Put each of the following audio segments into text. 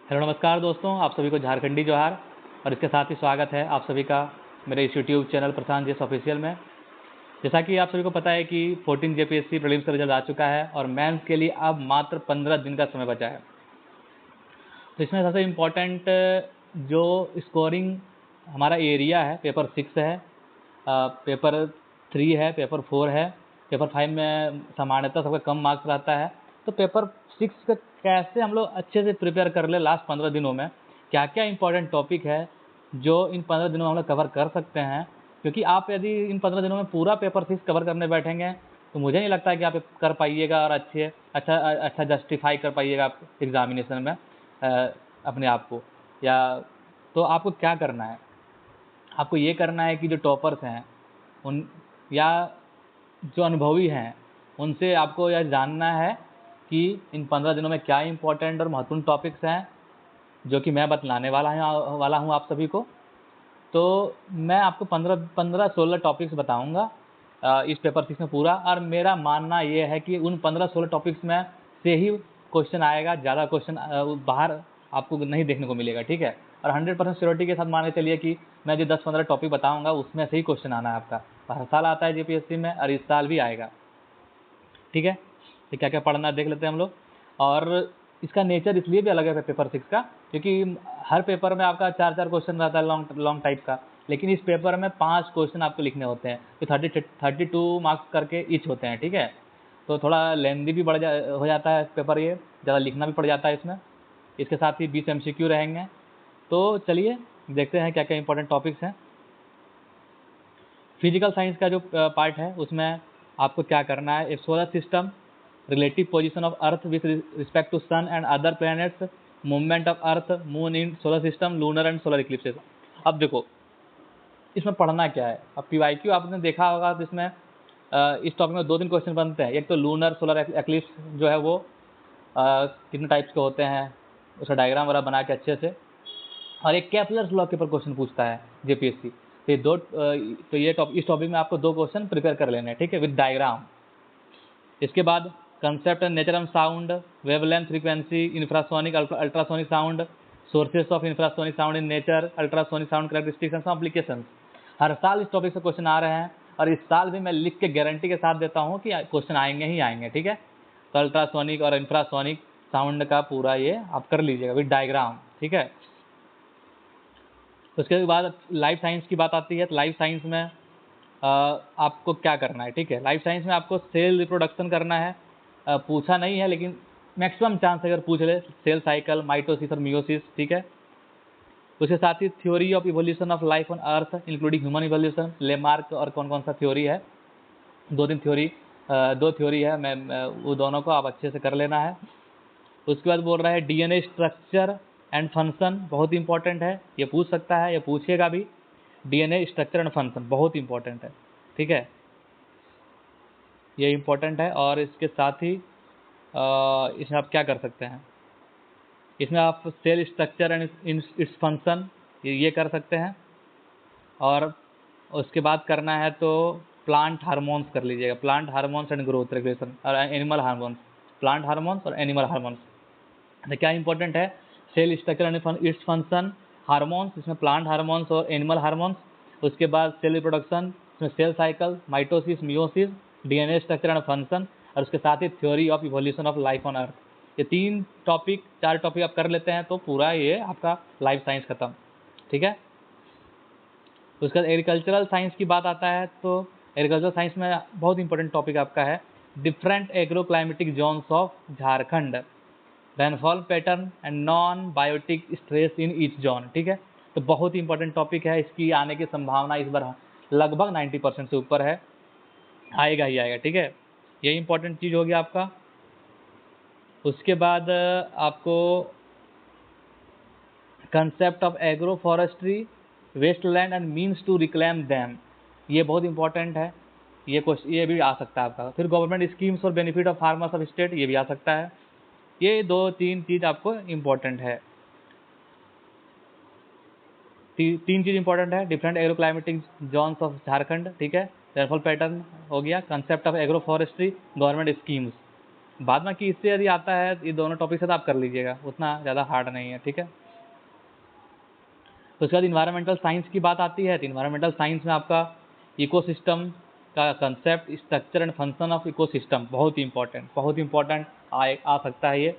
Hello नमस्कार दोस्तों, आप सभी को झारखंडी जोहार और इसके साथ ही स्वागत है आप सभी का मेरे इस यूट्यूब चैनल प्रशांत जीएस ऑफिशियल में। जैसा कि आप सभी को पता है कि 14 जेपीएससी प्रीलिम्स का रिजल्ट आ चुका है और मेंस के लिए अब मात्र 15 दिन का समय बचा है। तो इसमें सबसे इम्पोर्टेंट जो स्कोरिंग हमारा एरिया है, पेपर 6 है, पेपर 3 है, पेपर 4 है, पेपर 5 में सामान्यतः सबका कम मार्क्स रहता है। तो पेपर 6 का कैसे हम लोग अच्छे से प्रिपेयर कर ले लास्ट 15 दिनों में, क्या क्या इंपॉर्टेंट टॉपिक है जो इन 15 दिनों में हम लोग कवर कर सकते हैं। क्योंकि आप यदि इन 15 दिनों में पूरा पेपर 6 कवर करने बैठेंगे तो मुझे नहीं लगता है कि आप कर पाइएगा और अच्छा जस्टिफाई कर पाइएगा आप एग्जामिनेशन में अपने आप को। या तो आपको क्या करना है, आपको ये करना है कि जो टॉपर्स हैं उन या जो अनुभवी हैं उनसे आपको यह जानना है कि इन 15 दिनों में क्या इंपॉर्टेंट और महत्वपूर्ण टॉपिक्स हैं जो कि मैं बतलाने वाला हूँ आप सभी को। तो मैं आपको 15-16 टॉपिक्स बताऊंगा इस पेपर 6 में पूरा, और मेरा मानना ये है कि उन 15-16 टॉपिक्स में से ही क्वेश्चन आएगा, ज़्यादा क्वेश्चन बाहर आपको नहीं देखने को मिलेगा, ठीक है। और 100% श्योरिटी के साथ मान के चलिए कि मैं जो 10-15 टॉपिक बताऊंगा उसमें से ही क्वेश्चन आना है आपका। हर साल आता है जेपीएससी में और इस साल भी आएगा, ठीक है। तो क्या क्या पढ़ना देख लेते हैं हम लोग। और इसका नेचर इसलिए भी अलग है पेपर 6 का क्योंकि हर पेपर में आपका 4-4 क्वेश्चन रहता है लॉन्ग लॉन्ग टाइप का, लेकिन इस पेपर में 5 क्वेश्चन आपको लिखने होते हैं। तो 32 मार्क्स करके ईच होते हैं, ठीक है। तो थोड़ा लेंदी भी हो जाता है पेपर, ये ज़्यादा लिखना भी पड़ जाता है इसमें। इसके साथ ही 20 MCQ रहेंगे। तो चलिए देखते हैं क्या क्या इंपॉर्टेंट टॉपिक्स हैं। फिजिकल साइंस का जो पार्ट है उसमें आपको क्या करना है, एक solar system, relative position of earth with respect to sun and other planets, movement of earth moon in solar system, lunar and solar eclipses. अब देखो इसमें पढ़ना क्या है। अब पीवाईक्यू आपने देखा होगा तो इसमें इस टॉपिक में 2-3 क्वेश्चन बनते हैं। एक तो लूनर सोलर एक्लिप्स जो है वो कितने टाइप्स के होते हैं, उसका डायग्राम वगैरह बना के अच्छे से, और एक केपलर्स लॉ के ऊपर क्वेश्चन पूछता है जेपीएससी। तो इस टॉपिक में आपको 2 क्वेश्चन प्रिपेयर कर लेने हैं, ठीक है, विद डायग्राम। इसके बाद concept and nature of sound, wavelength, frequency, infrasonic ultrasonic sound, sources of infrasonic sound in nature, ultrasonic sound characteristics and applications. हर साल इस टॉपिक से क्वेश्चन आ रहे हैं और इस साल भी मैं लिख के गारंटी के साथ देता हूँ कि क्वेश्चन आएंगे ही आएंगे, ठीक है। तो अल्ट्रासोनिक और इंफ्रासोनिक साउंड का पूरा ये आप कर लीजिएगा विद डायग्राम, ठीक है। उसके बाद लाइफ साइंस की बात आती है। तो लाइफ साइंस में आपको क्या करना है, ठीक है। लाइफ साइंस में आपको सेल रिप्रोडक्शन करना है। पूछा नहीं है लेकिन मैक्सिमम चांस अगर पूछ ले, सेल साइकिल, माइटोसिस और मियोसिस, ठीक है। उसके साथ ही theory of evolution of life on earth including human evolution, Lamarck और कौन कौन सा थ्योरी है, 2 थ्योरी है, मैं वो दोनों को आप अच्छे से कर लेना है। उसके बाद बोल रहा है डीएनए स्ट्रक्चर एंड फंक्शन, बहुत इंपॉर्टेंट है, ये पूछ सकता है, ये पूछेगा भी। डीएनए स्ट्रक्चर एंड फंक्शन बहुत इंपॉर्टेंट है, ठीक है, ये इंपॉर्टेंट है। और इसके साथ ही इसमें आप क्या कर सकते हैं, इसमें आप cell structure and its function ये कर सकते हैं। और उसके बाद करना है तो प्लांट हार्मोन्स कर लीजिएगा, plant hormones and growth regulation और एनिमल हार्मोन्स, प्लांट हार्मोन्स और एनिमल हार्मोन्स। तो क्या इंपॉर्टेंट है, cell structure and its function, hormones, इसमें प्लांट हार्मोन्स और एनिमल हार्मोन्स। उसके बाद सेल रिप्रोडक्शन, इसमें cell cycle, mitosis, meiosis, DNA structure and function, और उसके साथ ही theory of evolution of life on earth. ये 4 टॉपिक आप कर लेते हैं तो पूरा ये आपका लाइफ साइंस खत्म, ठीक है। उसके बाद एग्रीकल्चरल साइंस की बात आता है तो एग्रीकल्चरल साइंस में बहुत इंपॉर्टेंट टॉपिक आपका है different agro climatic zones of Jharkhand, rainfall pattern and non biotic stress in each zone, ठीक है। तो बहुत ही इंपॉर्टेंट टॉपिक है, इसकी आने की संभावना इस बार लगभग 90% से ऊपर है, आएगा ही आएगा, ठीक है। ये इंपॉर्टेंट चीज़ हो गया आपका। उसके बाद आपको concept of agro forestry, wasteland and means to reclaim them, ये बहुत इंपॉर्टेंट है, ये भी आ सकता है आपका। फिर गवर्नमेंट स्कीम्स और benefit of farmers of state, ये भी आ सकता है। ये 2-3 चीज़ आपको इम्पोर्टेंट है, 3 चीज़ इंपॉर्टेंट है, different agro climatic zones of Jharkhand, ठीक है, रेनफॉल पैटर्न हो गया, concept of agro forestry, government schemes. बाद में कि इससे यदि आता है ये दोनों टॉपिक से तो आप कर लीजिएगा, उतना ज़्यादा हार्ड नहीं है, ठीक है। तो उसके बाद इन्वायरमेंटल साइंस की बात आती है, तो इन्वायरमेंटल साइंस में आपका इकोसिस्टम का concept, structure and function of ecosystem बहुत इंपॉर्टेंट आ सकता है ये।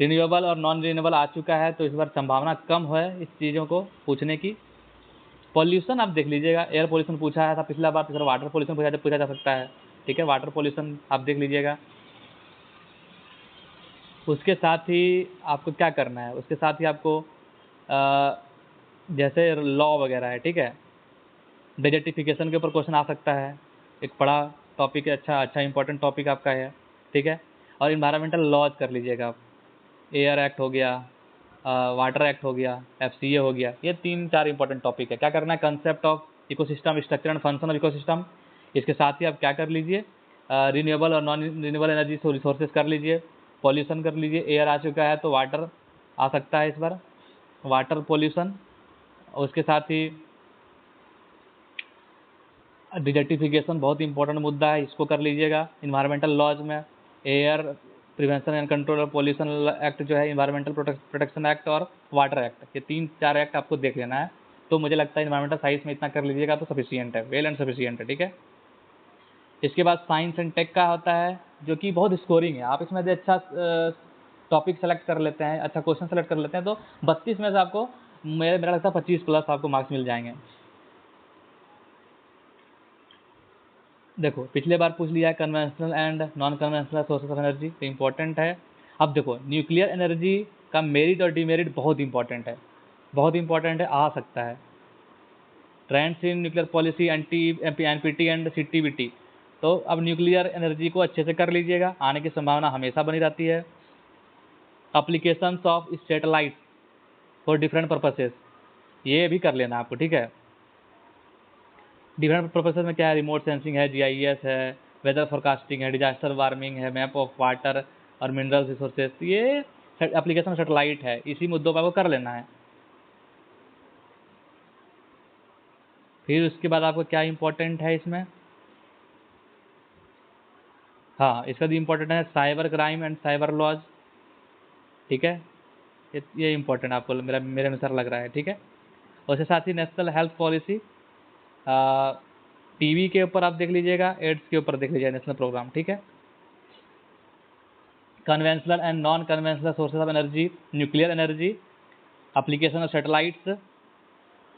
रिन्यूएबल और नॉन रिन्यूएबल आ चुका है, तो इस बार संभावना कम है इस चीज़ों को पूछने की। पॉल्यूशन आप देख लीजिएगा, एयर पॉल्यूशन पूछा था पिछला बार, इस बार वाटर पॉल्यूशन पूछा जा सकता है, ठीक है। वाटर पॉल्यूशन आप देख लीजिएगा। उसके साथ ही आपको क्या करना है, उसके साथ ही आपको जैसे लॉ वगैरह है, ठीक है। डेजर्टिफिकेशन के ऊपर क्वेश्चन आ सकता है, एक बड़ा टॉपिक है, अच्छा इंपॉर्टेंट टॉपिक आपका है, ठीक है। और इन्वायरमेंटल लॉज कर लीजिएगा आप, एयर एक्ट हो गया, वाटर एक्ट हो गया, FCA हो गया, ये 3-4 इंपॉर्टेंट टॉपिक है। क्या करना है, concept of ecosystem, structure and function of ecosystem. इसके साथ ही आप क्या कर लीजिए, रिन्यूएबल और नॉन रिन्यूएबल एनर्जी रिसोर्सेज कर लीजिए, पॉल्यूशन कर लीजिए। एयर आ चुका है तो वाटर आ सकता है इस बार, वाटर पॉल्यूशन। उसके साथ ही डिजर्टिफिकेशन बहुत इंपॉर्टेंट मुद्दा है, इसको कर लीजिएगा। इन्वायरमेंटल लॉज में एयर प्रिवेंशन एंड कंट्रोल और पॉल्यूशन एक्ट जो है, इन्वायरमेंटल प्रोटेक्शन एक्ट और वाटर एक्ट, ये 3-4 एक्ट आपको देख लेना है। तो मुझे लगता है इन्वायरमेंटल साइंस में इतना कर लीजिएगा तो सफिशियंट है, वेल एंड सफिशियंट है, ठीक है। इसके बाद साइंस एंड टेक का होता है, जो कि बहुत स्कोरिंग है। आप इसमें से अच्छा टॉपिक सेलेक्ट कर लेते हैं, अच्छा क्वेश्चन सेलेक्ट कर लेते हैं, तो 32 में से आपको मेरा लगता है 25+ आपको मार्क्स मिल जाएंगे। देखो पिछले बार पूछ लिया है conventional and non conventional sources of energy, तो इंपॉर्टेंट है। अब देखो न्यूक्लियर एनर्जी का मेरिट और डीमेरिट बहुत इंपॉर्टेंट है, आ सकता है। Trends in nuclear policy, NPT and CTBT। तो अब न्यूक्लियर एनर्जी को अच्छे से कर लीजिएगा, आने की संभावना हमेशा बनी रहती है। Applications of satellite for different purposes, ये भी कर लेना आपको, ठीक है। डिफरेंट पर्पसेस में क्या है, रिमोट सेंसिंग है, GIS है, वेदर फोरकास्टिंग है, डिजास्टर वार्मिंग है, मैप ऑफ वाटर और मिनरल रिसोर्सेज, ये एप्लीकेशन सैटेलाइट है, इसी मुद्दों पर आपको कर लेना है। फिर उसके बाद आपको क्या इंपॉर्टेंट है इसमें, हाँ इसका भी इंपॉर्टेंट है cyber crime and cyber laws, ठीक है। ये इंपॉर्टेंट आपको मेरे अनुसार लग रहा है, ठीक है। उसके साथ ही नेशनल हेल्थ पॉलिसी, टीवी के ऊपर आप देख लीजिएगा, एड्स के ऊपर देख लीजिएगा नेशनल प्रोग्राम, ठीक है। Conventional and non conventional sources of energy, nuclear energy, application of satellites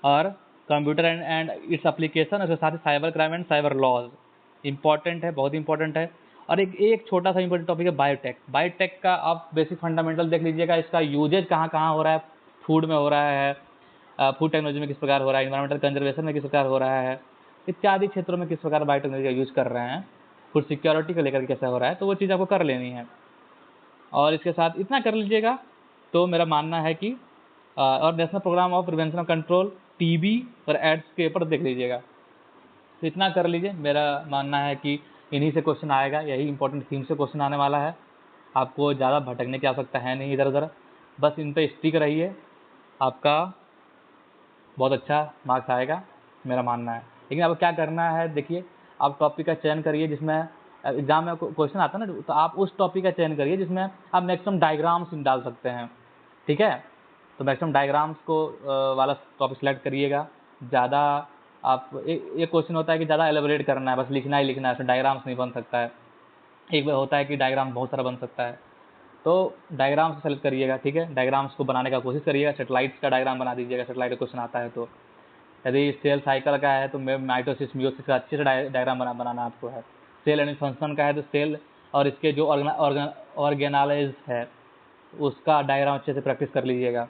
और कंप्यूटर एंड इट्स एप्लीकेशन, उसके साथ ही cyber crime and cyber laws important है, बहुत इंपॉर्टेंट है। और एक छोटा सा इंपॉर्टेंट टॉपिक है बायोटेक। बायोटेक का आप बेसिक फंडामेंटल देख लीजिएगा, इसका यूजेज कहाँ कहाँ हो रहा है, फूड में हो रहा है, फूड टेक्नोलॉजी में किस प्रकार हो रहा है, इन्वायरमेंटल कंजर्वेशन में किस प्रकार हो रहा है, इत्यादि क्षेत्रों में किस प्रकार बायोटेक्नोलॉजी का यूज कर रहे हैं, फूड सिक्योरिटी को लेकर कैसा हो रहा है, तो वो चीज़ आपको कर लेनी है। और इसके साथ इतना कर लीजिएगा तो मेरा मानना है कि और national program of prevention of control, TB और एड्स के ऊपर देख लीजिएगा, तो इतना कर लीजिए। मेरा मानना है कि इन्हीं से क्वेश्चन आएगा, यही इंपॉर्टेंट थीम से क्वेश्चन आने वाला है, आपको ज़्यादा भटकने की आवश्यकता है नहीं इधर उधर, बस इन पर स्टिक रहिए, आपका बहुत अच्छा मार्क्स आएगा मेरा मानना है। लेकिन आपको क्या करना है, देखिए आप टॉपिक का चयन करिए जिसमें एग्जाम में क्वेश्चन आता है ना, तो आप उस टॉपिक का चयन करिए जिसमें आप मैक्सिमम डायग्राम्स डाल सकते हैं, ठीक है। तो मैक्सिमम डायग्राम्स को वाला टॉपिक सेलेक्ट करिएगा। ज़्यादा आप एक क्वेश्चन होता है कि ज़्यादा एलेबोरेट करना है, बस लिखना ही लिखना है, उसमें डायग्राम्स नहीं बन सकता है। एक बार होता है कि डायग्राम बहुत सारा बन सकता है, तो डायग्राम्स को सेलेक्ट करिएगा, ठीक है। डायग्राम्स को बनाने का कोशिश करिएगा, सेटेलाइट्स का डायग्राम बना दीजिएगा, सेटेलाइट का क्वेश्चन आता है तो। यदि सेल साइकिल का है तो माइटोसिस मियोसिस का अच्छे से डायग्राम बनाना आपको है। सेल एंड फंक्शन का है तो सेल और इसके जो ऑर्गेनाइज है उसका डायग्राम अच्छे से प्रैक्टिस कर लीजिएगा।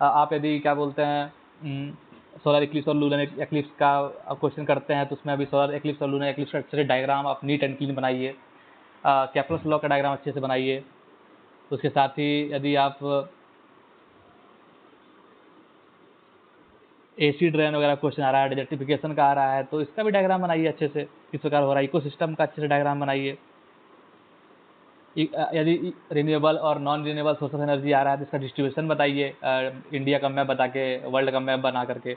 आप यदि क्या बोलते हैं सोलर इक्लिप्स और लूनर इक्लिप्स का क्वेश्चन करते हैं, तो उसमें अभी सोलर इक्लिप्स और लूनर इक्लिप्स का अच्छे से डायग्राम आप नीट एंड क्लीन बनाइए। केप्लर्स लॉ का डायग्राम अच्छे से बनाइए। उसके साथ ही यदि आप एसिड रेन वगैरह क्वेश्चन आ रहा है, डेजर्टिफिकेशन का आ रहा है, तो इसका भी डायग्राम बनाइए अच्छे से, किस प्रकार हो रहा है, इकोसिस्टम का अच्छे से डायग्राम बनाइए। यदि रिन्यूएबल और non renewable source of energy आ रहा है तो इसका डिस्ट्रीब्यूशन बताइए, इंडिया का मैप बता के, वर्ल्ड का मैप बना करके।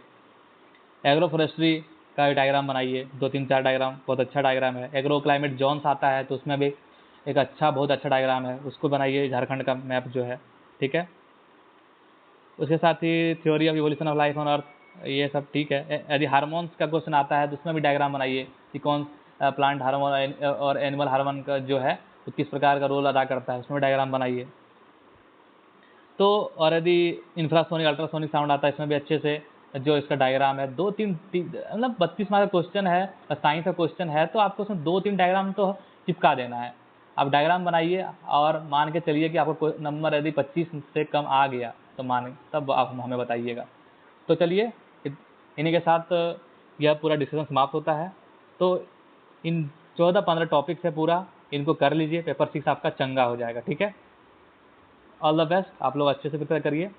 एग्रो फॉरेस्ट्री का डायग्राम बनाइए, 2-3-4 डायग्राम, बहुत अच्छा डायग्राम है। एग्रो क्लाइमेट जोन्स आता है तो उसमें भी एक अच्छा बहुत अच्छा डायग्राम है, उसको बनाइए, झारखंड का मैप जो है, ठीक है। उसके साथ ही theory of evolution of life on earth, ये सब ठीक है। यदि हार्मोन्स का क्वेश्चन आता है तो उसमें भी डायग्राम बनाइए कि कौन प्लांट हार्मोन और एनिमल हार्मोन का जो है वो किस प्रकार का रोल अदा करता है, उसमें डायग्राम बनाइए। तो और यदि इंफ्रासोनिक अल्ट्रासोनिक साउंड आता है, इसमें भी अच्छे से जो इसका डायग्राम है, 2-3 मतलब 32 मार्क का क्वेश्चन है, साइंस का क्वेश्चन है, तो आपको उसमें 2-3 डायग्राम तो चिपका देना है। आप डायग्राम बनाइए और मान के चलिए कि आपको नंबर यदि 25 से कम आ गया तो मान तब आप हमें बताइएगा। तो चलिए इन्हीं के साथ यह पूरा डिस्कशन समाप्त होता है। तो इन 14-15 टॉपिक्स है पूरा, इनको कर लीजिए, पेपर 6 आपका चंगा हो जाएगा, ठीक है। ऑल द बेस्ट, आप लोग अच्छे से प्रिपेयर करिए।